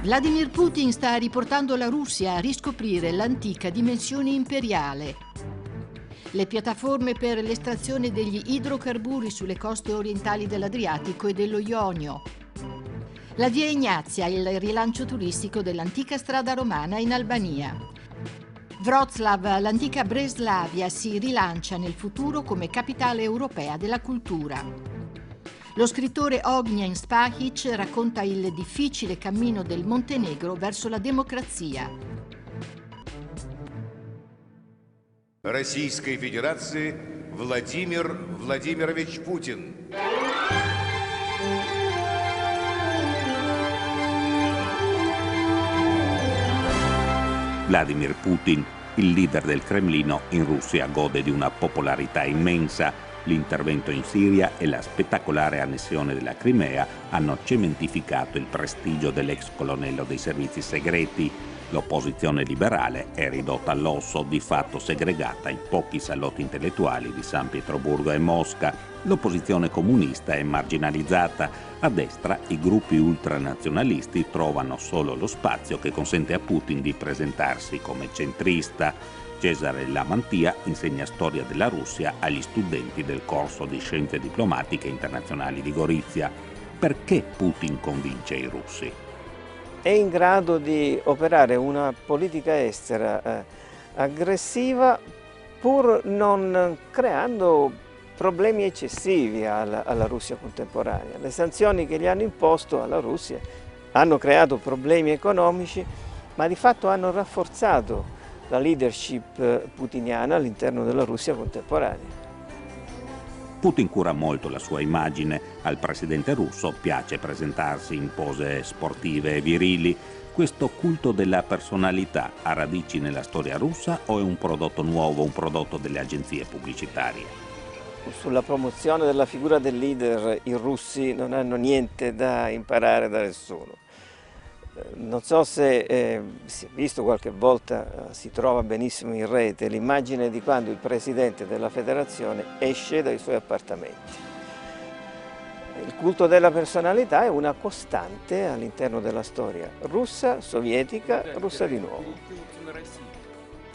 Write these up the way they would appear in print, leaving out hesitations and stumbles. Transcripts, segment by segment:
Vladimir Putin sta riportando la Russia a riscoprire l'antica dimensione imperiale. Le piattaforme per l'estrazione degli idrocarburi sulle coste orientali dell'Adriatico e dello Ionio. La Via Ignazia, il rilancio turistico dell'antica strada romana in Albania. Wroclaw, l'antica Breslavia, si rilancia nel futuro come capitale europea della cultura. Lo scrittore Ognjen Spahic racconta il difficile cammino del Montenegro verso la democrazia. Российской Федерации Владимир Владимирович Путин. Vladimir Putin, il leader del Cremlino, in Russia gode di una popolarità immensa. L'intervento in Siria e la spettacolare annessione della Crimea hanno cementificato il prestigio dell'ex colonnello dei servizi segreti. L'opposizione liberale è ridotta all'osso, di fatto segregata in pochi salotti intellettuali di San Pietroburgo e Mosca. L'opposizione comunista è marginalizzata. A destra i gruppi ultranazionalisti trovano solo lo spazio che consente a Putin di presentarsi come centrista. Cesare Lamantia insegna storia della Russia agli studenti del corso di scienze diplomatiche internazionali di Gorizia. Perché Putin convince i russi? È in grado di operare una politica estera aggressiva pur non creando problemi eccessivi alla Russia contemporanea. Le sanzioni che gli hanno imposto alla Russia hanno creato problemi economici, ma di fatto hanno rafforzato la leadership putiniana all'interno della Russia contemporanea. Putin cura molto la sua immagine. Al presidente russo piace presentarsi in pose sportive e virili. Questo culto della personalità ha radici nella storia russa o è un prodotto nuovo, un prodotto delle agenzie pubblicitarie? Sulla promozione della figura del leader i russi non hanno niente da imparare da nessuno. Non so se si è visto qualche volta, si trova benissimo in rete l'immagine di quando il presidente della federazione esce dai suoi appartamenti. Il culto della personalità è una costante all'interno della storia russa, sovietica, russa di nuovo.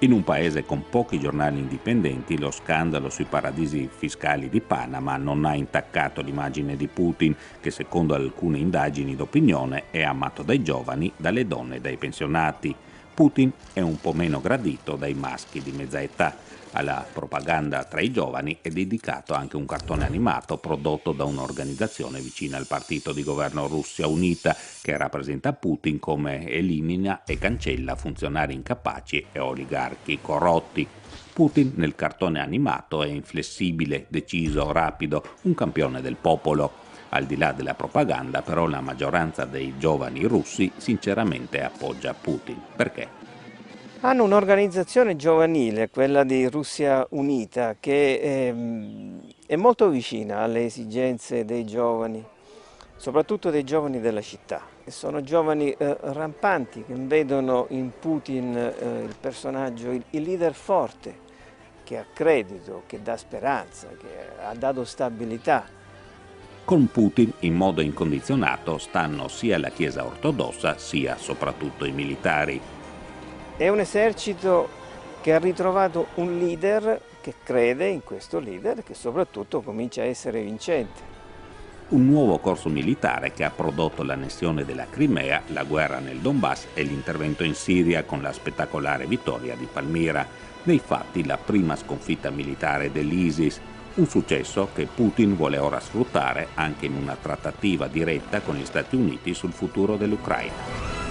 In un paese con pochi giornali indipendenti, lo scandalo sui paradisi fiscali di Panama non ha intaccato l'immagine di Putin, che secondo alcune indagini d'opinione è amato dai giovani, dalle donne e dai pensionati. Putin è un po' meno gradito dai maschi di mezza età. Alla propaganda tra i giovani è dedicato anche un cartone animato prodotto da un'organizzazione vicina al partito di governo Russia Unita, che rappresenta Putin come elimina e cancella funzionari incapaci e oligarchi corrotti. Putin nel cartone animato è inflessibile, deciso, rapido, un campione del popolo. Al di là della propaganda, però, la maggioranza dei giovani russi sinceramente appoggia Putin. Perché? Hanno un'organizzazione giovanile, quella di Russia Unita, che è molto vicina alle esigenze dei giovani, soprattutto dei giovani della città. Sono giovani rampanti che vedono in Putin il personaggio, il leader forte, che ha credito, che dà speranza, che ha dato stabilità. Con Putin in modo incondizionato stanno sia la Chiesa ortodossa sia soprattutto i militari. È un esercito che ha ritrovato un leader che crede in questo leader, che soprattutto comincia a essere vincente. Un nuovo corso militare che ha prodotto l'annessione della Crimea, la guerra nel Donbass e l'intervento in Siria con la spettacolare vittoria di Palmira. Nei fatti la prima sconfitta militare dell'ISIS, un successo che Putin vuole ora sfruttare anche in una trattativa diretta con gli Stati Uniti sul futuro dell'Ucraina.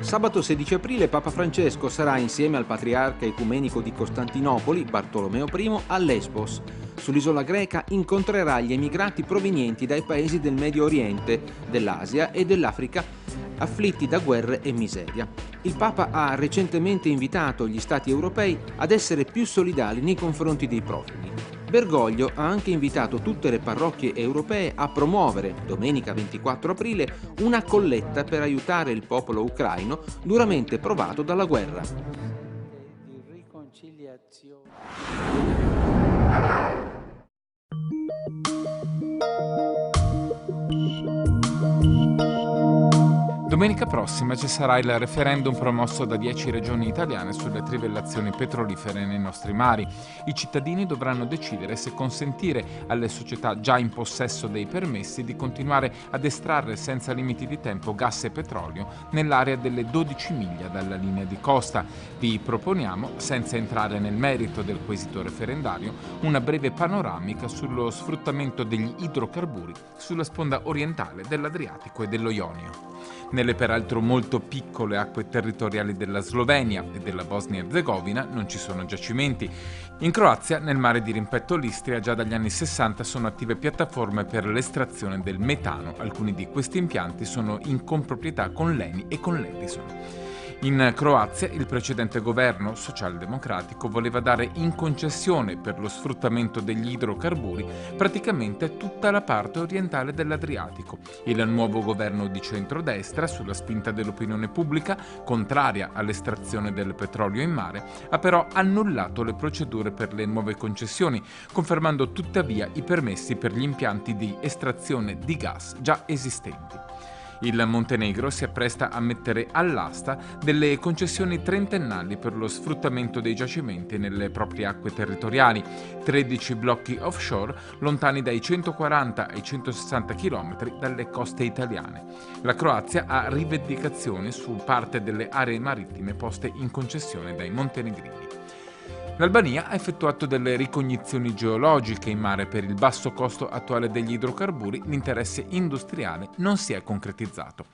Sabato 16 aprile Papa Francesco sarà insieme al patriarca ecumenico di Costantinopoli, Bartolomeo I, a Lesbos. Sull'isola greca incontrerà gli emigrati provenienti dai paesi del Medio Oriente, dell'Asia e dell'Africa, afflitti da guerre e miseria. Il Papa ha recentemente invitato gli Stati europei ad essere più solidali nei confronti dei profughi. Bergoglio ha anche invitato tutte le parrocchie europee a promuovere, domenica 24 aprile, una colletta per aiutare il popolo ucraino duramente provato dalla guerra. Domenica prossima ci sarà il referendum promosso da 10 regioni italiane sulle trivellazioni petrolifere nei nostri mari. I cittadini dovranno decidere se consentire alle società già in possesso dei permessi di continuare ad estrarre senza limiti di tempo gas e petrolio nell'area delle 12 miglia dalla linea di costa. Vi proponiamo, senza entrare nel merito del quesito referendario, una breve panoramica sullo sfruttamento degli idrocarburi sulla sponda orientale dell'Adriatico e dello Ionio. Nelle peraltro molto piccole acque territoriali della Slovenia e della Bosnia-Erzegovina non ci sono giacimenti. In Croazia, nel mare di rimpetto l'Istria, già dagli anni 60 sono attive piattaforme per l'estrazione del metano. Alcuni di questi impianti sono in comproprietà con l'ENI e con l'Edison. In Croazia il precedente governo socialdemocratico voleva dare in concessione per lo sfruttamento degli idrocarburi praticamente tutta la parte orientale dell'Adriatico. Il nuovo governo di centrodestra, sulla spinta dell'opinione pubblica, contraria all'estrazione del petrolio in mare, ha però annullato le procedure per le nuove concessioni, confermando tuttavia i permessi per gli impianti di estrazione di gas già esistenti. Il Montenegro si appresta a mettere all'asta delle concessioni trentennali per lo sfruttamento dei giacimenti nelle proprie acque territoriali, 13 blocchi offshore lontani dai 140 ai 160 km dalle coste italiane. La Croazia ha rivendicazioni su parte delle aree marittime poste in concessione dai montenegrini. L'Albania ha effettuato delle ricognizioni geologiche in mare. Per il basso costo attuale degli idrocarburi, l'interesse industriale non si è concretizzato.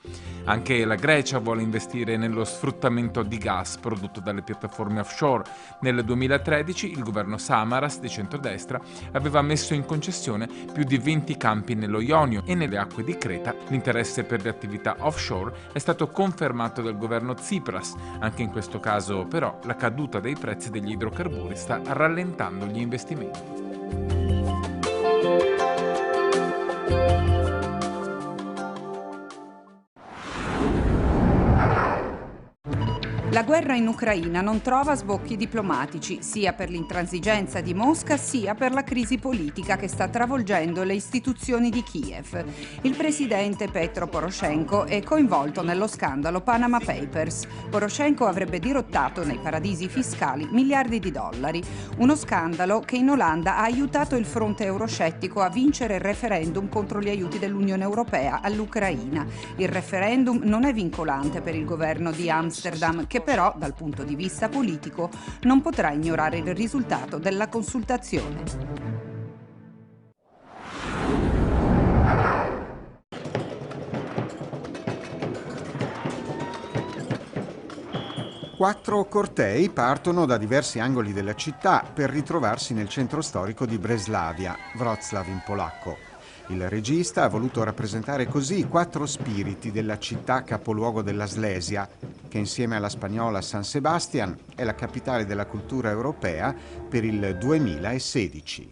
Anche la Grecia vuole investire nello sfruttamento di gas prodotto dalle piattaforme offshore. Nel 2013 il governo Samaras di centrodestra aveva messo in concessione più di 20 campi nello Ionio e nelle acque di Creta. L'interesse per le attività offshore è stato confermato dal governo Tsipras. Anche in questo caso, però, la caduta dei prezzi degli idrocarburi sta rallentando gli investimenti. La guerra in Ucraina non trova sbocchi diplomatici, sia per l'intransigenza di Mosca sia per la crisi politica che sta travolgendo le istituzioni di Kiev. Il presidente Petro Poroshenko è coinvolto nello scandalo Panama Papers. Poroshenko avrebbe dirottato nei paradisi fiscali miliardi di dollari. Uno scandalo che in Olanda ha aiutato il fronte euroscettico a vincere il referendum contro gli aiuti dell'Unione Europea all'Ucraina. Il referendum non è vincolante per il governo di Amsterdam, che però, dal punto di vista politico, non potrà ignorare il risultato della consultazione. Quattro cortei partono da diversi angoli della città per ritrovarsi nel centro storico di Breslavia, Wrocław in polacco. Il regista ha voluto rappresentare così i quattro spiriti della città capoluogo della Slesia, che insieme alla spagnola San Sebastian è la capitale della cultura europea per il 2016.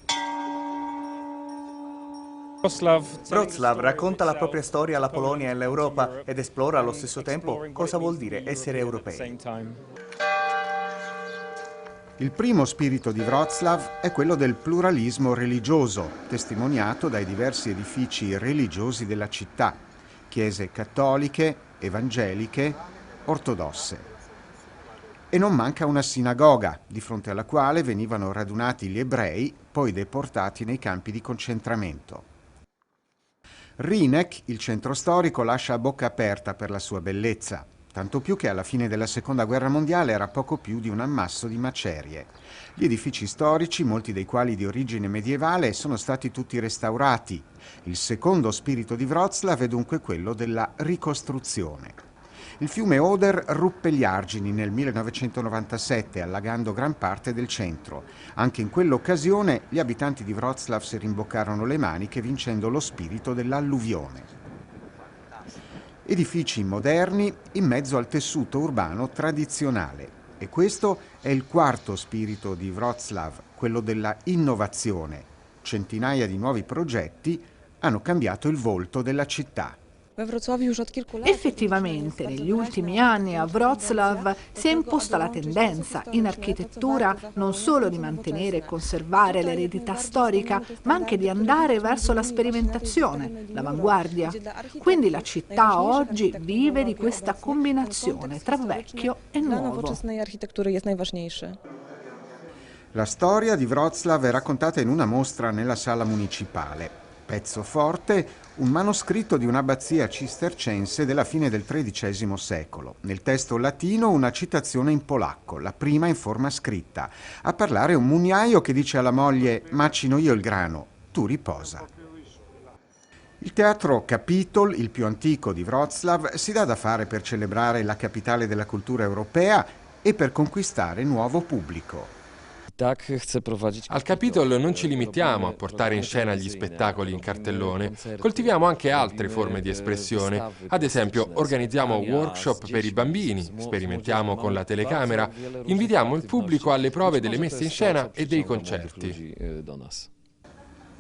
Wrocław racconta la propria storia alla Polonia e all'Europa ed esplora allo stesso tempo cosa vuol dire essere europei. Il primo spirito di Wrocław è quello del pluralismo religioso, testimoniato dai diversi edifici religiosi della città, chiese cattoliche, evangeliche, ortodosse. E non manca una sinagoga, di fronte alla quale venivano radunati gli ebrei, poi deportati nei campi di concentramento. Rýnek, il centro storico, lascia a bocca aperta per la sua bellezza, tanto più che alla fine della Seconda Guerra Mondiale era poco più di un ammasso di macerie. Gli edifici storici, molti dei quali di origine medievale, sono stati tutti restaurati. Il secondo spirito di Wrocław è dunque quello della ricostruzione. Il fiume Oder ruppe gli argini nel 1997, allagando gran parte del centro. Anche in quell'occasione gli abitanti di Wrocław si rimboccarono le maniche vincendo lo spirito dell'alluvione. Edifici moderni in mezzo al tessuto urbano tradizionale. E questo è il quarto spirito di Wrocław, quello della innovazione. Centinaia di nuovi progetti hanno cambiato il volto della città. Effettivamente, negli ultimi anni a Wrocław si è imposta la tendenza in architettura non solo di mantenere e conservare l'eredità storica, ma anche di andare verso la sperimentazione, l'avanguardia. Quindi la città oggi vive di questa combinazione tra vecchio e nuovo. La storia di Wrocław è raccontata in una mostra nella sala municipale. Pezzo forte, un manoscritto di un'abbazia cistercense della fine del XIII secolo. Nel testo latino una citazione in polacco, la prima in forma scritta. A parlare un mugnaio che dice alla moglie «Macino io il grano, tu riposa». Il teatro Capitol, il più antico di Wrocław, si dà da fare per celebrare la capitale della cultura europea e per conquistare nuovo pubblico. Al Capitol non ci limitiamo a portare in scena gli spettacoli in cartellone, coltiviamo anche altre forme di espressione. Ad esempio, organizziamo workshop per i bambini, sperimentiamo con la telecamera, invitiamo il pubblico alle prove delle messe in scena e dei concerti.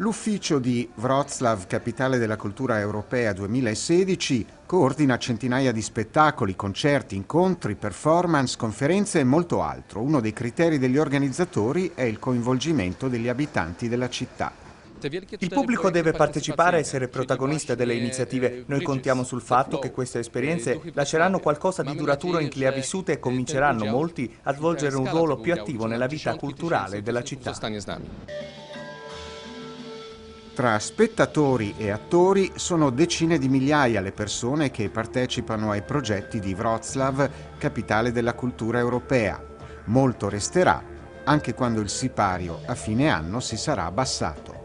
L'ufficio di Wrocław, capitale della cultura europea 2016, coordina centinaia di spettacoli, concerti, incontri, performance, conferenze e molto altro. Uno dei criteri degli organizzatori è il coinvolgimento degli abitanti della città. Il pubblico deve partecipare e essere protagonista delle iniziative. Noi contiamo sul fatto che queste esperienze lasceranno qualcosa di duraturo in chi le ha vissute e convinceranno molti a svolgere un ruolo più attivo nella vita culturale della città. Tra spettatori e attori sono decine di migliaia le persone che partecipano ai progetti di Wrocław, capitale della cultura europea. Molto resterà, anche quando il sipario a fine anno si sarà abbassato.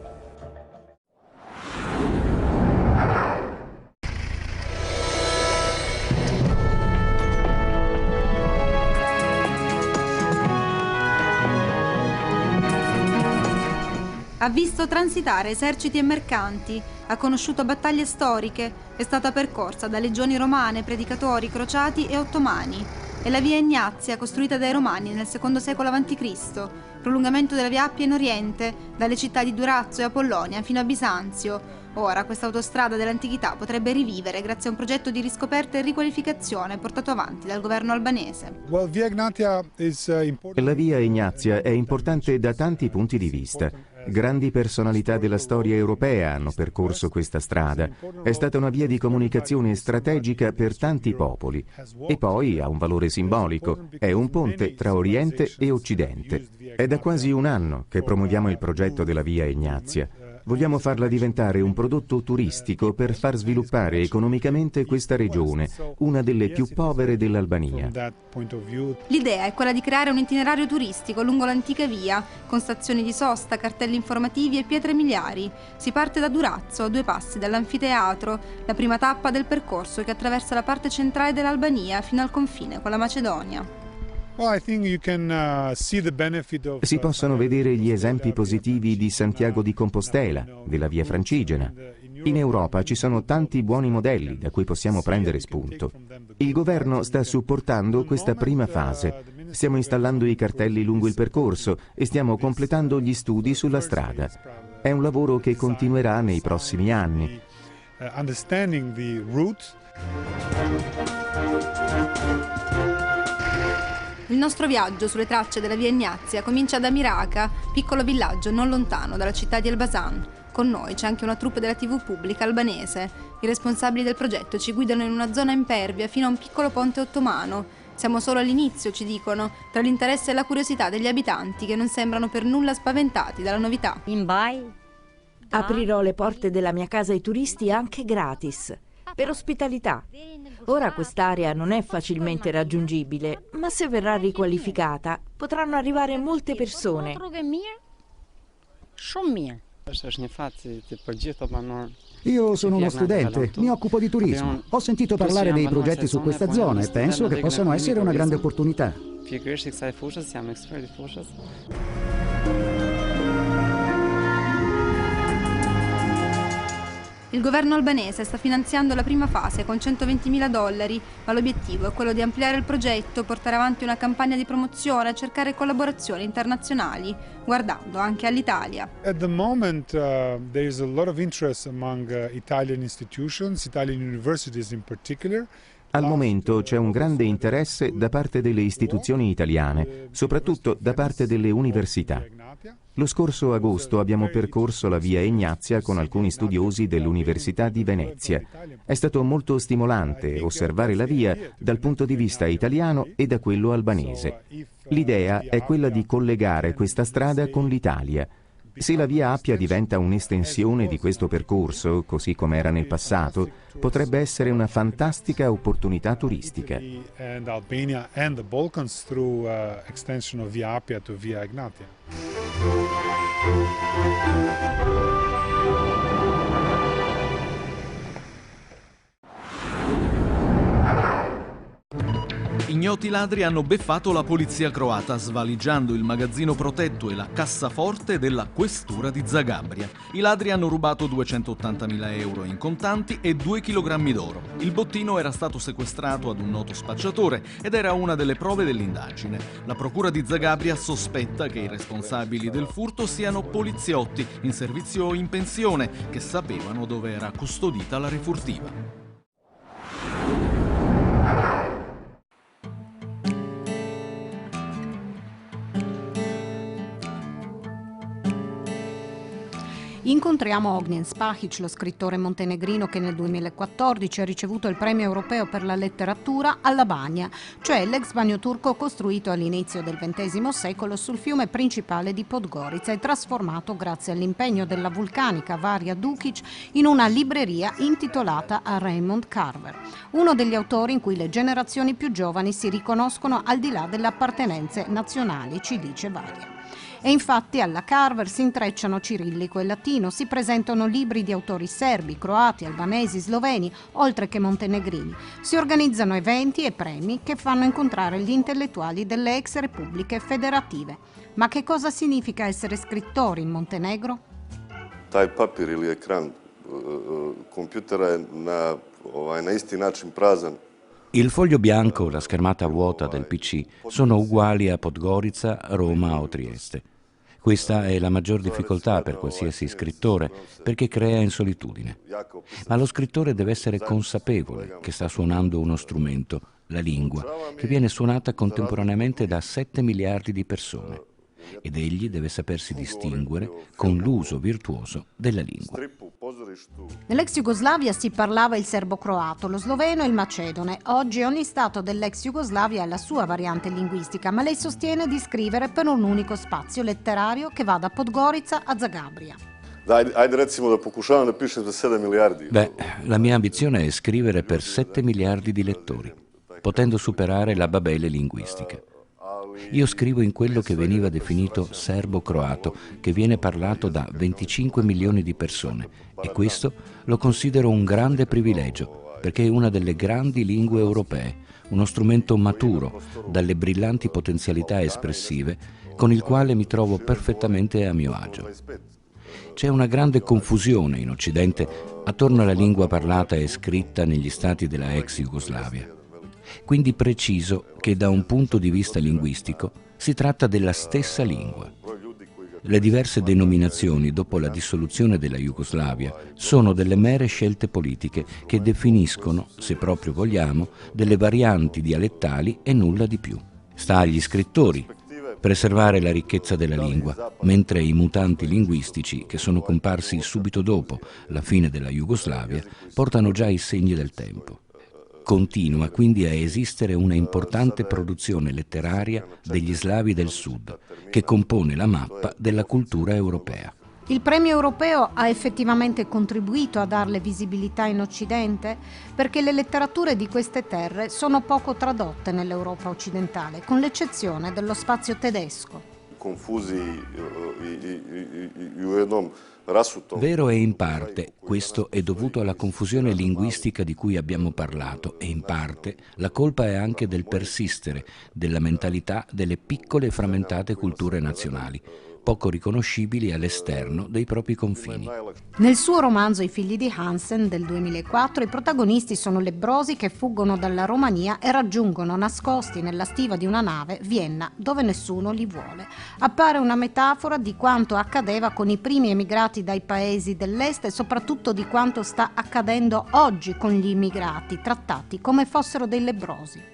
Ha visto transitare eserciti e mercanti, ha conosciuto battaglie storiche, è stata percorsa da legioni romane, predicatori, crociati e ottomani. È la via Ignazia, costruita dai Romani nel II secolo a.C., prolungamento della via Appia in Oriente, dalle città di Durazzo e Apollonia fino a Bisanzio. Ora questa autostrada dell'antichità potrebbe rivivere grazie a un progetto di riscoperta e riqualificazione portato avanti dal governo albanese. La via Ignazia è importante da tanti punti di vista. Grandi personalità della storia europea hanno percorso questa strada. È stata una via di comunicazione strategica per tanti popoli. E poi ha un valore simbolico. È un ponte tra Oriente e Occidente. È da quasi un anno che promuoviamo il progetto della via Ignazia. Vogliamo farla diventare un prodotto turistico per far sviluppare economicamente questa regione, una delle più povere dell'Albania. L'idea è quella di creare un itinerario turistico lungo l'antica via, con stazioni di sosta, cartelli informativi e pietre miliari. Si parte da Durazzo, a 2 passi dall'anfiteatro, la prima tappa del percorso che attraversa la parte centrale dell'Albania fino al confine con la Macedonia. Si possono vedere gli esempi positivi di Santiago di Compostela, della via Francigena. In Europa ci sono tanti buoni modelli da cui possiamo prendere spunto. Il governo sta supportando questa prima fase. Stiamo installando i cartelli lungo il percorso e stiamo completando gli studi sulla strada. È un lavoro che continuerà nei prossimi anni. Il nostro viaggio sulle tracce della via Ignazia comincia da Miraca, piccolo villaggio non lontano dalla città di Elbasan. Con noi c'è anche una troupe della TV pubblica albanese. I responsabili del progetto ci guidano in una zona impervia fino a un piccolo ponte ottomano. Siamo solo all'inizio, ci dicono, tra l'interesse e la curiosità degli abitanti che non sembrano per nulla spaventati dalla novità. Aprirò le porte della mia casa ai turisti anche gratis, per ospitalità. Ora quest'area non è facilmente raggiungibile, ma se verrà riqualificata potranno arrivare molte persone. Io sono uno studente, mi occupo di turismo. Ho sentito parlare dei progetti su questa zona e penso che possano essere una grande opportunità. Il governo albanese sta finanziando la prima fase con $120.000, ma l'obiettivo è quello di ampliare il progetto, portare avanti una campagna di promozione e cercare collaborazioni internazionali, guardando anche all'Italia. At the moment there is a lot of interest among Italian institutions, Italian universities in particular. Al momento c'è un grande interesse da parte delle istituzioni italiane, soprattutto da parte delle università. Lo scorso agosto abbiamo percorso la via Ignazia con alcuni studiosi dell'Università di Venezia. È stato molto stimolante osservare la via dal punto di vista italiano e da quello albanese. L'idea è quella di collegare questa strada con l'Italia. Se la via Appia diventa un'estensione di questo percorso, così come era nel passato, potrebbe essere una fantastica opportunità turistica. And Albania and the Balkans through extension of Via Appia to Via Egnatia. Ignoti ladri hanno beffato la polizia croata svaligiando il magazzino protetto e la cassaforte della questura di Zagabria. I ladri hanno rubato 280.000 euro in contanti e 2 chilogrammi d'oro. Il bottino era stato sequestrato ad un noto spacciatore ed era una delle prove dell'indagine. La procura di Zagabria sospetta che i responsabili del furto siano poliziotti in servizio o in pensione che sapevano dove era custodita la refurtiva. Incontriamo Ognjen Spahic, lo scrittore montenegrino che nel 2014 ha ricevuto il premio europeo per la letteratura alla Banja, cioè l'ex bagno turco costruito all'inizio del XX secolo sul fiume principale di Podgorica e trasformato grazie all'impegno della vulcanica Varja Dukic in una libreria intitolata a Raymond Carver, uno degli autori in cui le generazioni più giovani si riconoscono al di là delle appartenenze nazionali, ci dice Varja. E infatti alla Carver si intrecciano cirillico e latino, si presentano libri di autori serbi, croati, albanesi, sloveni, oltre che montenegrini. Si organizzano eventi e premi che fanno incontrare gli intellettuali delle ex repubbliche federative. Ma che cosa significa essere scrittori in Montenegro? Taj papir ili ekran kompjutera je na isti način prazan. Il foglio bianco o la schermata vuota del PC sono uguali a Podgorica, Roma o Trieste. Questa è la maggior difficoltà per qualsiasi scrittore, perché crea in solitudine. Ma lo scrittore deve essere consapevole che sta suonando uno strumento, la lingua, che viene suonata contemporaneamente da 7 miliardi di persone. Ed egli deve sapersi distinguere con l'uso virtuoso della lingua. Nell'ex Jugoslavia si parlava il serbo-croato, lo sloveno e il macedone. Oggi ogni stato dell'ex Jugoslavia ha la sua variante linguistica, ma lei sostiene di scrivere per un unico spazio letterario che va da Podgorica a Zagabria. Ajde recimo da pokušavam da pišem za 7 miliardi. Beh, la mia ambizione è scrivere per 7 miliardi di lettori, potendo superare la Babele linguistica. Io scrivo in quello che veniva definito serbo-croato, che viene parlato da 25 milioni di persone, e questo lo considero un grande privilegio, perché è una delle grandi lingue europee, uno strumento maturo, dalle brillanti potenzialità espressive, con il quale mi trovo perfettamente a mio agio. C'è una grande confusione in Occidente attorno alla lingua parlata e scritta negli stati della ex Jugoslavia. Quindi preciso che da un punto di vista linguistico si tratta della stessa lingua. Le diverse denominazioni dopo la dissoluzione della Jugoslavia sono delle mere scelte politiche che definiscono, se proprio vogliamo, delle varianti dialettali e nulla di più. Sta agli scrittori preservare la ricchezza della lingua, mentre i mutanti linguistici che sono comparsi subito dopo la fine della Jugoslavia portano già i segni del tempo. Continua quindi a esistere una importante produzione letteraria degli slavi del sud, che compone la mappa della cultura europea. Il premio europeo ha effettivamente contribuito a darle visibilità in Occidente, perché le letterature di queste terre sono poco tradotte nell'Europa occidentale, con l'eccezione dello spazio tedesco. Vero è in parte, questo è dovuto alla confusione linguistica di cui abbiamo parlato, e in parte la colpa è anche del persistere della mentalità delle piccole e frammentate culture nazionali, poco riconoscibili all'esterno dei propri confini. Nel suo romanzo I figli di Hansen del 2004 i protagonisti sono lebbrosi che fuggono dalla Romania e raggiungono nascosti nella stiva di una nave Vienna, dove nessuno li vuole. Appare una metafora di quanto accadeva con i primi emigrati dai paesi dell'est e soprattutto di quanto sta accadendo oggi con gli immigrati, trattati come fossero dei lebbrosi.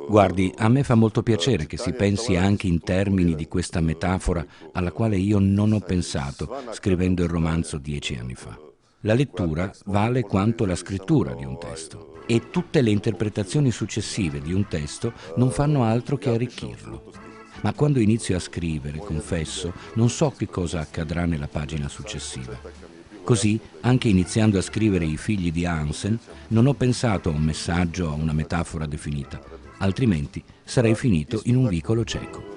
Guardi, a me fa molto piacere che si pensi anche in termini di questa metafora alla quale io non ho pensato scrivendo il romanzo 10 anni fa. La lettura vale quanto la scrittura di un testo e tutte le interpretazioni successive di un testo non fanno altro che arricchirlo. Ma quando inizio a scrivere, confesso, non so che cosa accadrà nella pagina successiva. Così, anche iniziando a scrivere I figli di Hansen, non ho pensato a un messaggio o a una metafora definita, altrimenti sarei finito in un vicolo cieco.